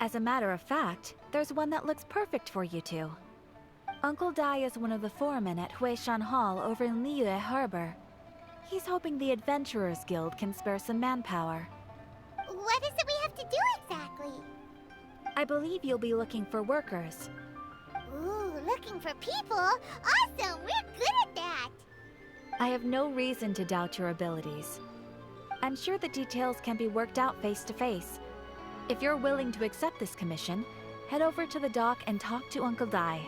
As a matter of fact, there's one that looks perfect for you two. Uncle Dai is one of the foremen at Huishan Hall over in Liyue Harbor. He's hoping the Adventurers Guild can spare some manpower. What is it we have to do exactly? I believe you'll be looking for workers. Ooh, looking for people? Awesome! We're good at that! I have no reason to doubt your abilities. I'm sure the details can be worked out face to face. If you're willing to accept this commission, head over to the dock and talk to Uncle Dai.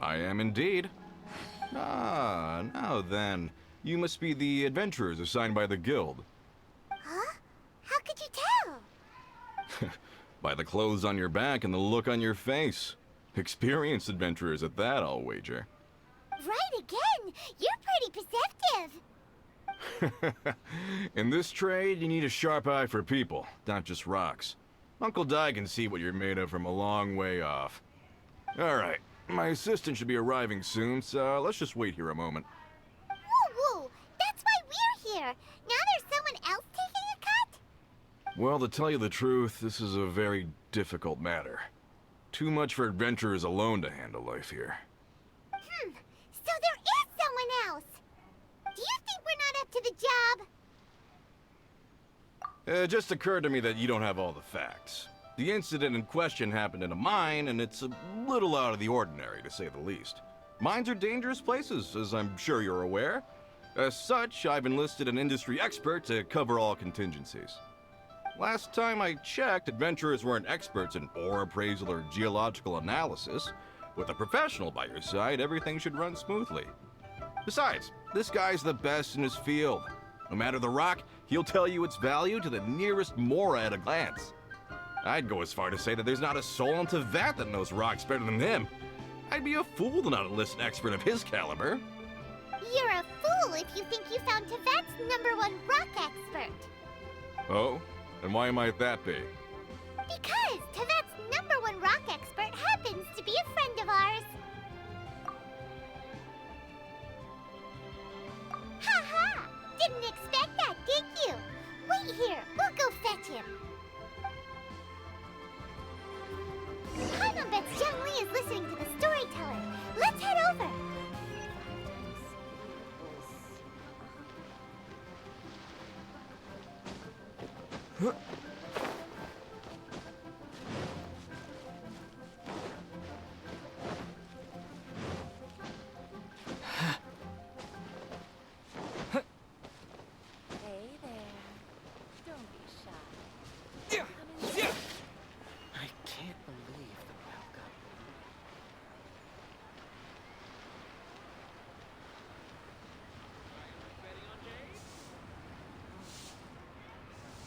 I am indeed. Ah, now then. You must be the adventurers assigned by the guild. Huh? How could you tell? By the clothes on your back and the look on your face. Experienced adventurers at that, I'll wager. Right again! You're pretty perceptive! In this trade, you need a sharp eye for people, not just rocks. Uncle Dai can see what you're made of from a long way off. Alright, my assistant should be arriving soon, so let's just wait here a moment. Woo-woo! That's why we're here! Now there's someone else taking a cut? Well, to tell you the truth, this is a very difficult matter. Too much for adventurers alone to handle life here. So there is someone else! Do you think we're not up to the job? It just occurred to me that you don't have all the facts. The incident in question happened in a mine, and it's a little out of the ordinary, to say the least. Mines are dangerous places, as I'm sure you're aware. As such, I've enlisted an industry expert to cover all contingencies. Last time I checked, adventurers weren't experts in ore appraisal or geological analysis. With a professional by your side, everything should run smoothly. Besides, this guy's the best in his field. No matter the rock, he'll tell you its value to the nearest mora at a glance. I'd go as far to say that there's not a soul on Thuyet that knows rocks better than him. I'd be a fool to not enlist an expert of his caliber. You're a fool if you think you found Thuyet's #1 rock expert. Oh? And why might that be? Because Thuyet's #1 rock expert happens to be a friend of ours. Ha-ha! Didn't expect that, did you? Wait here, we'll go fetch him. Paimon bets Zhongli is listening to the storyteller. Let's head over. Hey there. Don't be shy. I can't believe the welcome.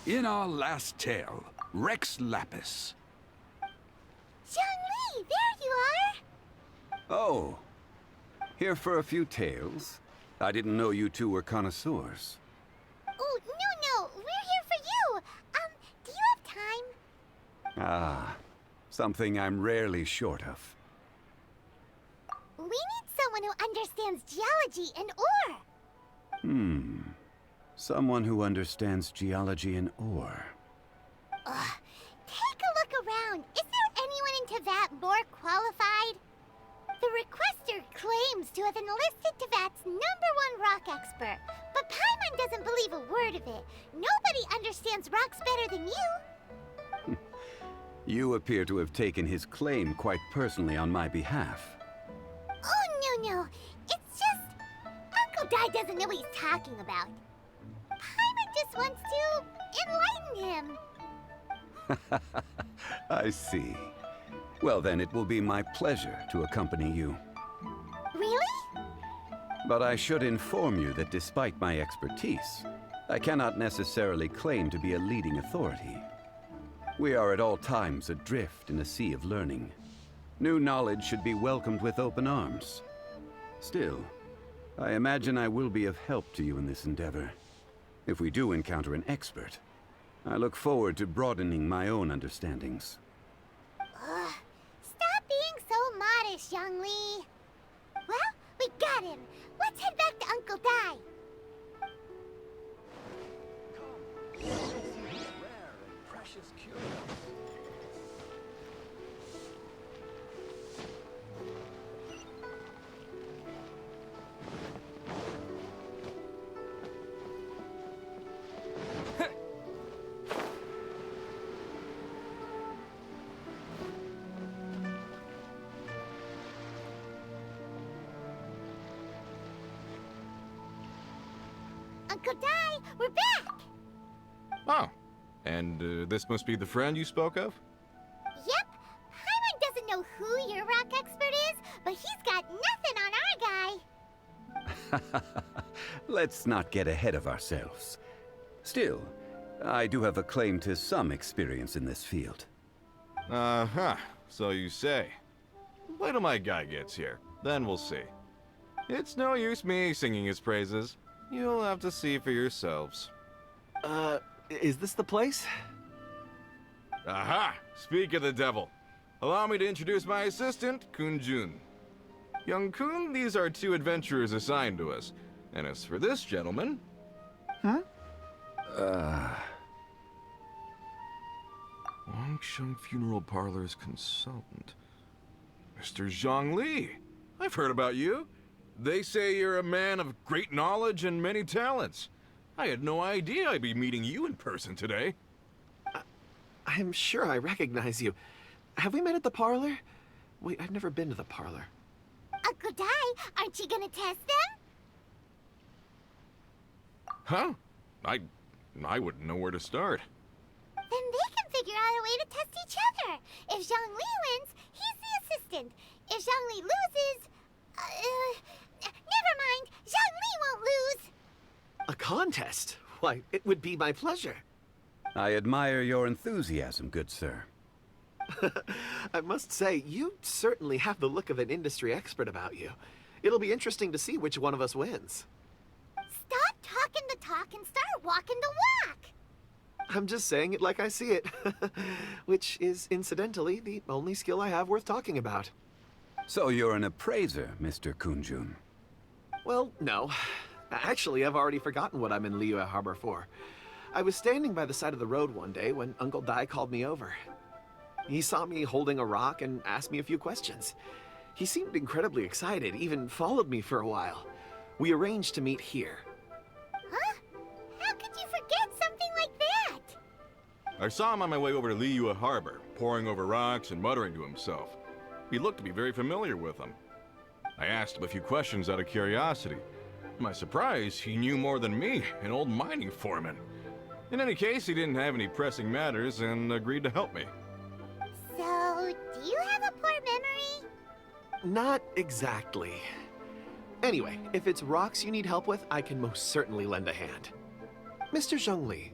In our last tale, Rex Lapis. Zhongli, there you are! Oh, here for a few tales. I didn't know you two were connoisseurs. Oh, no, we're here for you! Do you have time? Ah, something I'm rarely short of. We need someone who understands geology and ore! Someone who understands geology and ore. Take a look around. Is there anyone in Thuyet more qualified? The requester claims to have enlisted Thuyet's #1 rock expert, but Paimon doesn't believe a word of it. Nobody understands rocks better than you. You appear to have taken his claim quite personally on my behalf. Oh, no. It's just... Uncle Dai doesn't know what he's talking about. Paimon just wants to enlighten him. I see. Well then, it will be my pleasure to accompany you. Really? But I should inform you that despite my expertise, I cannot necessarily claim to be a leading authority. We are at all times adrift in a sea of learning. New knowledge should be welcomed with open arms. Still, I imagine I will be of help to you in this endeavor. If we do encounter an expert, I look forward to broadening my own understandings. Ugh. Stop being so modest, Zhongli. Well, we got him. Let's head back to Uncle Dai. Uncle Dai, we're back! Oh, and this must be the friend you spoke of? Yep. Paimon doesn't know who your rock expert is, but he's got nothing on our guy. Let's not get ahead of ourselves. Still, I do have a claim to some experience in this field. Uh-huh, so you say. Wait till my guy gets here, then we'll see. It's no use me singing his praises. You'll have to see for yourselves. Is this the place? Aha! Speak of the devil. Allow me to introduce my assistant, Kun-jun. Young Kun, these are two adventurers assigned to us. And as for this gentleman... Wangsheng Funeral Parlor's consultant. Mr. Zhongli. I've heard about you. They say you're a man of great knowledge and many talents. I had no idea I'd be meeting you in person today. I'm sure I recognize you. Have we met at the parlor? Wait, I've never been to the parlor. Uncle Dai, aren't you gonna test them? Huh? I wouldn't know where to start. Then they can figure out a way to test each other. If Zhongli wins, he's the assistant. If Zhongli loses... never mind. Zhongli won't lose. A contest? Why, it would be my pleasure. I admire your enthusiasm, good sir. I must say, you certainly have the look of an industry expert about you. It'll be interesting to see which one of us wins. Stop talking the talk and start walking the walk. I'm just saying it like I see it. Which is, incidentally, the only skill I have worth talking about. So you're an appraiser, Mr. Kun-jun. Well, no. Actually, I've already forgotten what I'm in Liyue Harbor for. I was standing by the side of the road one day when Uncle Dai called me over. He saw me holding a rock and asked me a few questions. He seemed incredibly excited, even followed me for a while. We arranged to meet here. Huh? How could you forget something like that? I saw him on my way over to Liyue Harbor, poring over rocks and muttering to himself. He looked to be very familiar with them. I asked him a few questions out of curiosity. To my surprise, he knew more than me, an old mining foreman. In any case, he didn't have any pressing matters and agreed to help me. So, do you have a poor memory? Not exactly. Anyway, if it's rocks you need help with, I can most certainly lend a hand. Mr. Zhongli,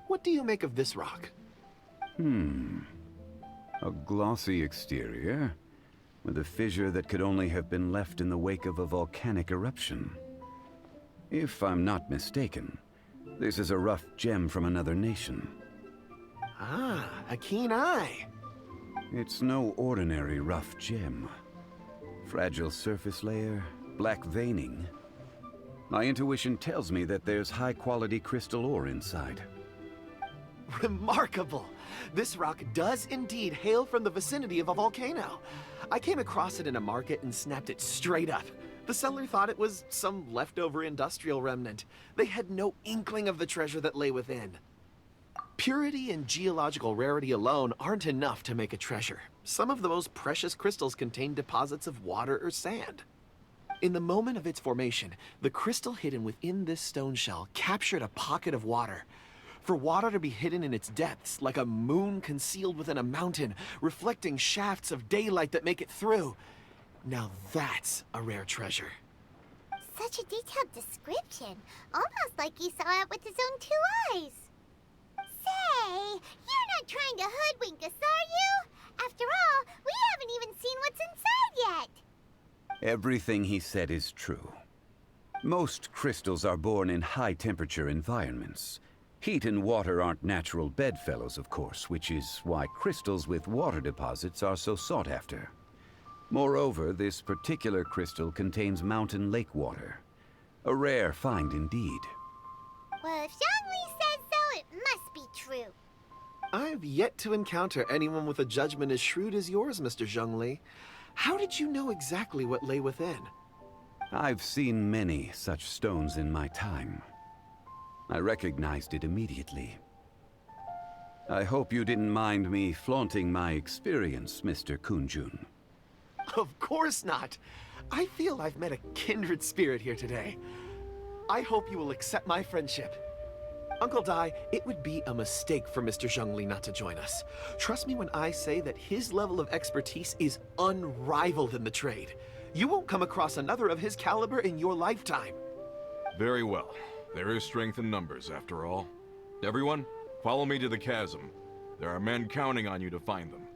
what do you make of this rock? A glossy exterior, with a fissure that could only have been left in the wake of a volcanic eruption. If I'm not mistaken, this is a rough gem from another nation. Ah, a keen eye. It's no ordinary rough gem. Fragile surface layer, black veining. My intuition tells me that there's high-quality crystal ore inside. Remarkable! This rock does indeed hail from the vicinity of a volcano. I came across it in a market and snapped it straight up. The seller thought it was some leftover industrial remnant. They had no inkling of the treasure that lay within. Purity and geological rarity alone aren't enough to make a treasure. Some of the most precious crystals contain deposits of water or sand. In the moment of its formation, the crystal hidden within this stone shell captured a pocket of water. For water to be hidden in its depths, like a moon concealed within a mountain, reflecting shafts of daylight that make it through. Now that's a rare treasure. Such a detailed description. Almost like he saw it with his own 2 eyes. Say, you're not trying to hoodwink us, are you? After all, we haven't even seen what's inside yet. Everything he said is true. Most crystals are born in high-temperature environments. Heat and water aren't natural bedfellows, of course, which is why crystals with water deposits are so sought after. Moreover, this particular crystal contains mountain lake water. A rare find indeed. Well, if Zhongli says so, it must be true. I've yet to encounter anyone with a judgment as shrewd as yours, Mr. Zhongli. How did you know exactly what lay within? I've seen many such stones in my time. I recognized it immediately. I hope you didn't mind me flaunting my experience, Mr. Kunjun. Of course not. I feel I've met a kindred spirit here today. I hope you will accept my friendship. Uncle Dai, it would be a mistake for Mr. Zhongli not to join us. Trust me when I say that his level of expertise is unrivaled in the trade. You won't come across another of his caliber in your lifetime. Very well. There is strength in numbers, after all. Everyone, follow me to the chasm. There are men counting on you to find them.